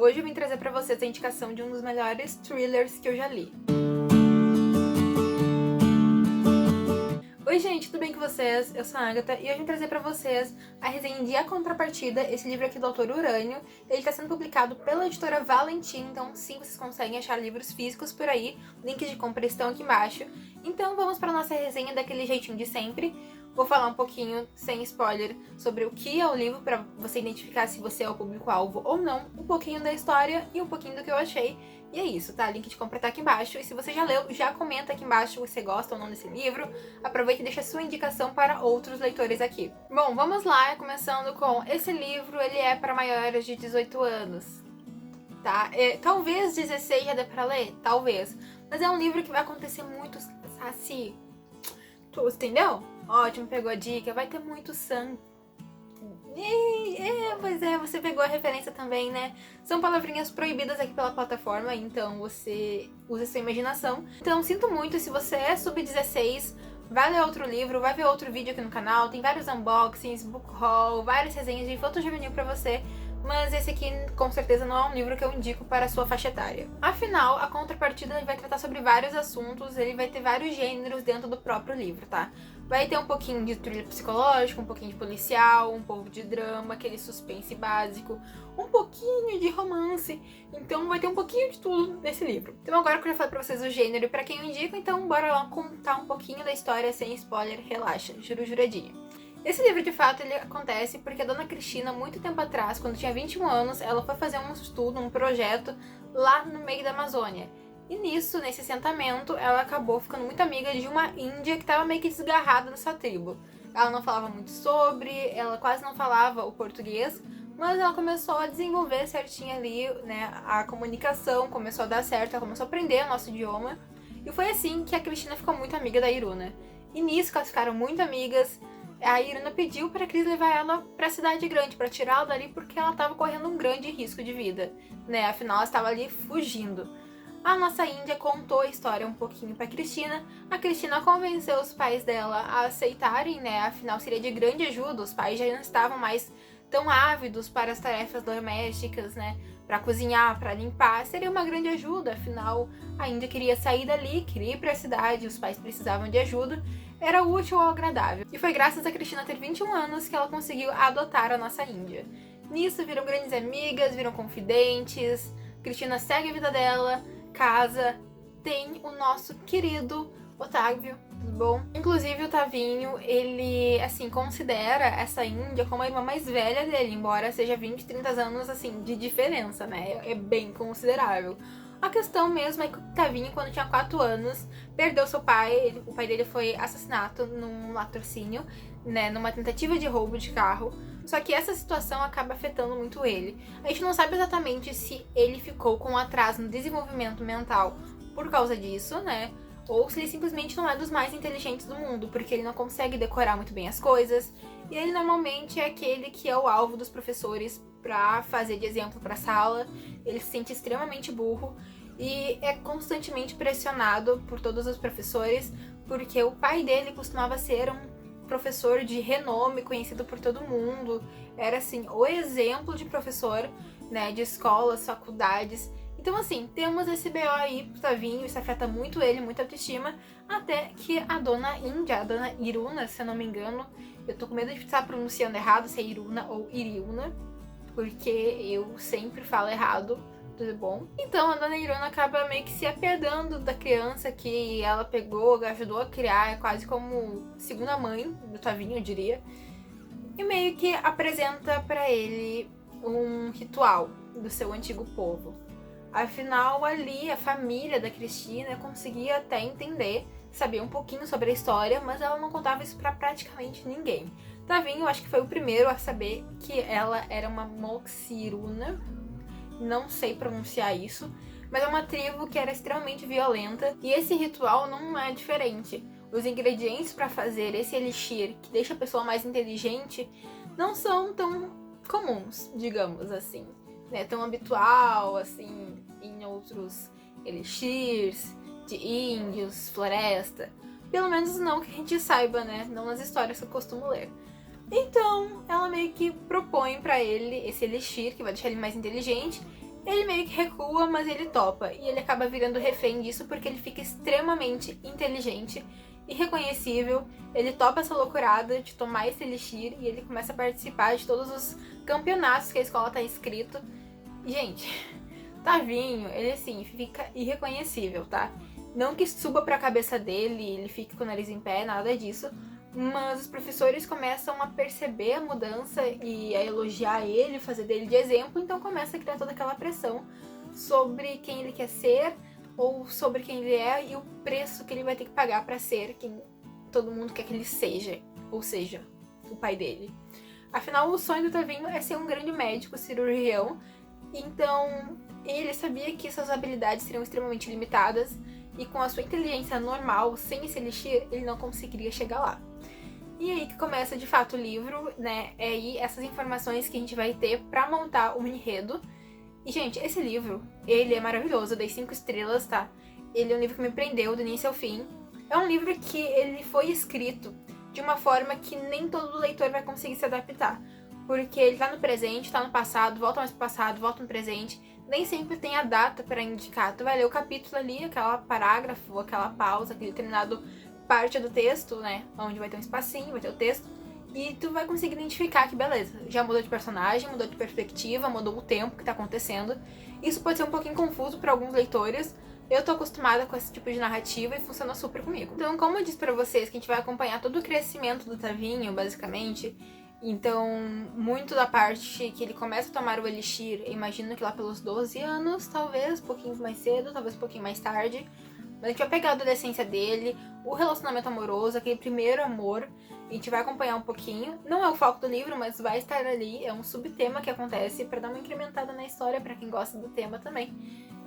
Hoje eu vim trazer pra vocês a indicação de um dos melhores thrillers que eu já li. Oi gente, tudo bem com vocês? Eu sou a Agatha e hoje eu vim trazer pra vocês a resenha de A Contrapartida, esse livro aqui do autor Urânio. Ele está sendo publicado pela editora Valentim, então sim, vocês conseguem achar livros físicos por aí, links de compra estão aqui embaixo. Então vamos para a nossa resenha daquele jeitinho de sempre. Vou falar um pouquinho, sem spoiler, sobre o que é o livro, para você identificar se você é o público-alvo ou não, um pouquinho da história e um pouquinho do que eu achei. E é isso, tá? Link de compra tá aqui embaixo. E se você já leu, já comenta aqui embaixo se você gosta ou não desse livro. Aproveita e deixa a sua indicação para outros leitores aqui. Bom, vamos lá, começando com esse livro, ele é para maiores de 18 anos, tá? Talvez 16 já dê pra ler, talvez. Mas é um livro que vai acontecer muito, assim... Tu entendeu? Ótimo, pegou a dica, vai ter muito sangue. Pois é, você pegou a referência também, né? São palavrinhas proibidas aqui pela plataforma, então você usa sua imaginação. Então sinto muito, se você é sub-16, vai ler outro livro, vai ver outro vídeo aqui no canal, tem vários unboxings, book haul, várias resenhas de infanto juvenil pra você, mas esse aqui com certeza não é um livro que eu indico para a sua faixa etária. Afinal, A Contrapartida ele vai tratar sobre vários assuntos, ele vai ter vários gêneros dentro do próprio livro, tá? Vai ter um pouquinho de thriller psicológico, um pouquinho de policial, um pouco de drama, aquele suspense básico, um pouquinho de romance, então vai ter um pouquinho de tudo nesse livro. Então agora que eu já falei pra vocês o gênero e pra quem eu indico, então bora lá contar um pouquinho da história sem spoiler, relaxa, juradinha. Esse livro, de fato, ele acontece porque a dona Cristina, muito tempo atrás, quando tinha 21 anos, ela foi fazer um estudo, um projeto lá no meio da Amazônia. E nisso, nesse assentamento, ela acabou ficando muito amiga de uma índia que estava meio que desgarrada da sua tribo. Ela não falava muito sobre, ela quase não falava o português, mas ela começou a desenvolver certinho ali, né, a comunicação, começou a dar certo, ela começou a aprender o nosso idioma. E foi assim que a Cristina ficou muito amiga da Iruna. E nisso, que elas ficaram muito amigas, a Iruna pediu para Cris levar ela para a cidade grande, para tirá-la dali, porque ela estava correndo um grande risco de vida, né? Afinal, ela estava ali fugindo. A nossa índia contou a história um pouquinho para Cristina. A Cristina convenceu os pais dela a aceitarem, né? Afinal, seria de grande ajuda. Os pais já não estavam mais tão ávidos para as tarefas domésticas, né? Para cozinhar, para limpar, seria uma grande ajuda. Afinal, a índia queria sair dali, queria ir para a cidade, os pais precisavam de ajuda. Era útil ou agradável. E foi graças a Cristina ter 21 anos que ela conseguiu adotar a nossa índia. Nisso, viram grandes amigas, viram confidentes. Cristina segue a vida dela, casa, tem o nosso querido Otávio, tudo bom? Inclusive o Tavinho, ele, assim, considera essa índia como a irmã mais velha dele, embora seja 20, 30 anos, assim, de diferença, né? É bem considerável. A questão mesmo é que o Tavinho, quando tinha 4 anos, perdeu seu pai. O pai dele foi assassinado num latrocínio, né, numa tentativa de roubo de carro. Só que essa situação acaba afetando muito ele. A gente não sabe exatamente se ele ficou com um atraso no desenvolvimento mental por causa disso, né, ou se ele simplesmente não é dos mais inteligentes do mundo, porque ele não consegue decorar muito bem as coisas. E ele normalmente é aquele que é o alvo dos professores pra fazer de exemplo pra sala. Ele se sente extremamente burro e é constantemente pressionado por todos os professores, porque o pai dele costumava ser um professor de renome, conhecido por todo mundo. Era, assim, o exemplo de professor, né, de escolas, faculdades. Então, assim, temos esse BO aí pro Tavinho, isso afeta muito ele, muita autoestima, até que a dona índia, a dona Iruna, se eu não me engano, eu tô com medo de estar pronunciando errado, se é Iruna ou Iriuna, porque eu sempre falo errado, tudo bom? Então a dona Iruna acaba meio que se apegando da criança que ela pegou, ajudou a criar, é quase como segunda mãe do Tavinho, eu diria, e meio que apresenta pra ele um ritual do seu antigo povo. Afinal, ali a família da Cristina conseguia até entender, sabia um pouquinho sobre a história, mas ela não contava isso pra praticamente ninguém. Tavinho, acho que foi o primeiro a saber que ela era uma Moxiruna, não sei pronunciar isso, mas é uma tribo que era extremamente violenta, e esse ritual não é diferente. Os ingredientes para fazer esse elixir, que deixa a pessoa mais inteligente, não são tão comuns, digamos assim, né? Tão habitual, assim, em outros elixirs de índios, floresta. Pelo menos não que a gente saiba, né? Não nas histórias que eu costumo ler. Então, ela meio que propõe pra ele esse elixir, que vai deixar ele mais inteligente, Ele meio que recua, mas ele topa. E ele acaba virando refém disso porque ele fica extremamente inteligente e reconhecível. Ele topa essa loucurada de tomar esse elixir e ele começa a participar de todos os campeonatos que a escola tá inscrito. E, gente, Tavinho, ele assim, fica irreconhecível, tá? Não que suba pra cabeça dele, ele fique com o nariz em pé, nada disso. Mas os professores começam a perceber a mudança e a elogiar ele, fazer dele de exemplo, então começa a criar toda aquela pressão sobre quem ele quer ser ou sobre quem ele é e o preço que ele vai ter que pagar pra ser quem todo mundo quer que ele seja, ou seja, o pai dele. Afinal, o sonho do Tavinho é ser um grande médico cirurgião, então ele sabia que suas habilidades seriam extremamente limitadas e com a sua inteligência normal, sem esse elixir, ele não conseguiria chegar lá. E aí que começa de fato o livro, né? É aí essas informações que a gente vai ter pra montar o enredo. E, gente, esse livro, ele é maravilhoso, eu dei 5 estrelas, tá? Ele é um livro que me prendeu do início ao fim. É um livro que ele foi escrito de uma forma que nem todo leitor vai conseguir se adaptar. Porque ele tá no presente, tá no passado, volta mais pro passado, volta no presente. Nem sempre tem a data pra indicar. Tu vai ler o capítulo ali, aquela parágrafo, aquela pausa, aquele determinado parte do texto, né? Onde vai ter um espacinho, vai ter o texto. E tu vai conseguir identificar que beleza, já mudou de personagem, mudou de perspectiva, mudou o tempo que tá acontecendo. Isso pode ser um pouquinho confuso pra alguns leitores. Eu tô acostumada com esse tipo de narrativa e funciona super comigo. Então, como eu disse pra vocês que a gente vai acompanhar todo o crescimento do Tavinho, basicamente. Então, muito da parte que ele começa a tomar o elixir, eu imagino que lá pelos 12 anos, talvez, um pouquinho mais cedo, talvez um pouquinho mais tarde. Mas a gente vai pegar a adolescência dele, o relacionamento amoroso, aquele primeiro amor. A gente vai acompanhar um pouquinho. Não é o foco do livro, mas vai estar ali. É um subtema que acontece pra dar uma incrementada na história pra quem gosta do tema também.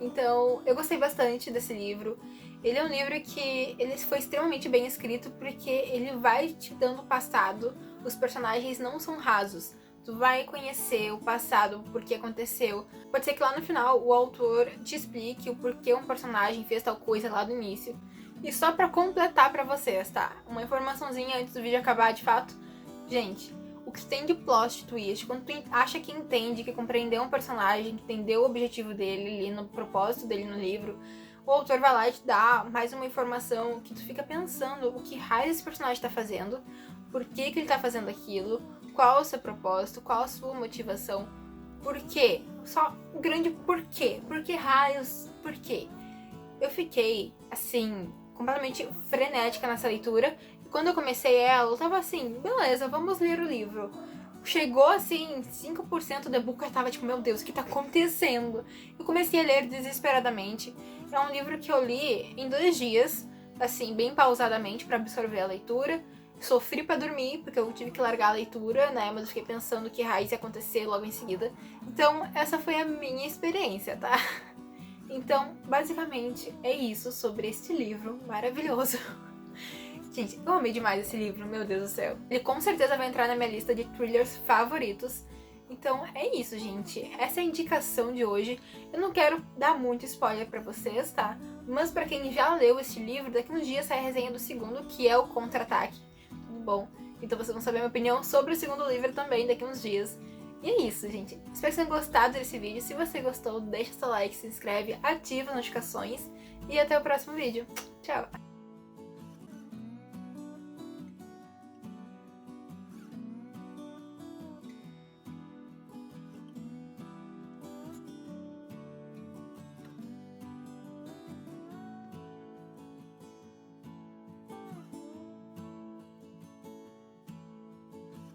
Então, eu gostei bastante desse livro. Ele é um livro que ele foi extremamente bem escrito porque ele vai te dando o passado. Os personagens não são rasos. Tu vai conhecer o passado, o porquê aconteceu. Pode ser que lá no final o autor te explique o porquê um personagem fez tal coisa lá do início. E só pra completar pra vocês, tá? Uma informaçãozinha antes do vídeo acabar, de fato. Gente, o que tem de plot twist, quando tu acha que entende, que compreendeu um personagem, que entendeu o objetivo dele ali, no propósito dele no livro, o autor vai lá e te dá mais uma informação que tu fica pensando o que raio esse personagem tá fazendo, por que ele tá fazendo aquilo, qual o seu propósito, qual a sua motivação, por quê? Só um grande porquê. Por que raios? Por quê? Eu fiquei, assim, completamente frenética nessa leitura. E quando eu comecei ela, eu tava assim, beleza, vamos ler o livro. Chegou, assim, 5% do e-book, eu tava tipo, meu Deus, o que tá acontecendo? Eu comecei a ler desesperadamente. É um livro que eu li em 2 dias, assim, bem pausadamente pra absorver a leitura. Sofri pra dormir, porque eu tive que largar a leitura, né? Mas eu fiquei pensando que raiz ia acontecer logo em seguida. Então, essa foi a minha experiência, tá? Então, basicamente, é isso sobre este livro maravilhoso. Gente, eu amei demais esse livro, meu Deus do céu. Ele com certeza vai entrar na minha lista de thrillers favoritos. Então, é isso, gente. Essa é a indicação de hoje. Eu não quero dar muito spoiler pra vocês, tá? Mas pra quem já leu este livro, daqui uns dias sai a resenha do segundo, que é o Contra-Ataque. Bom, então vocês vão saber a minha opinião sobre o segundo livro também daqui uns dias. E é isso, gente. Espero que vocês tenham gostado desse vídeo. Se você gostou, deixa seu like, se inscreve, ativa as notificações e até o próximo vídeo. Tchau!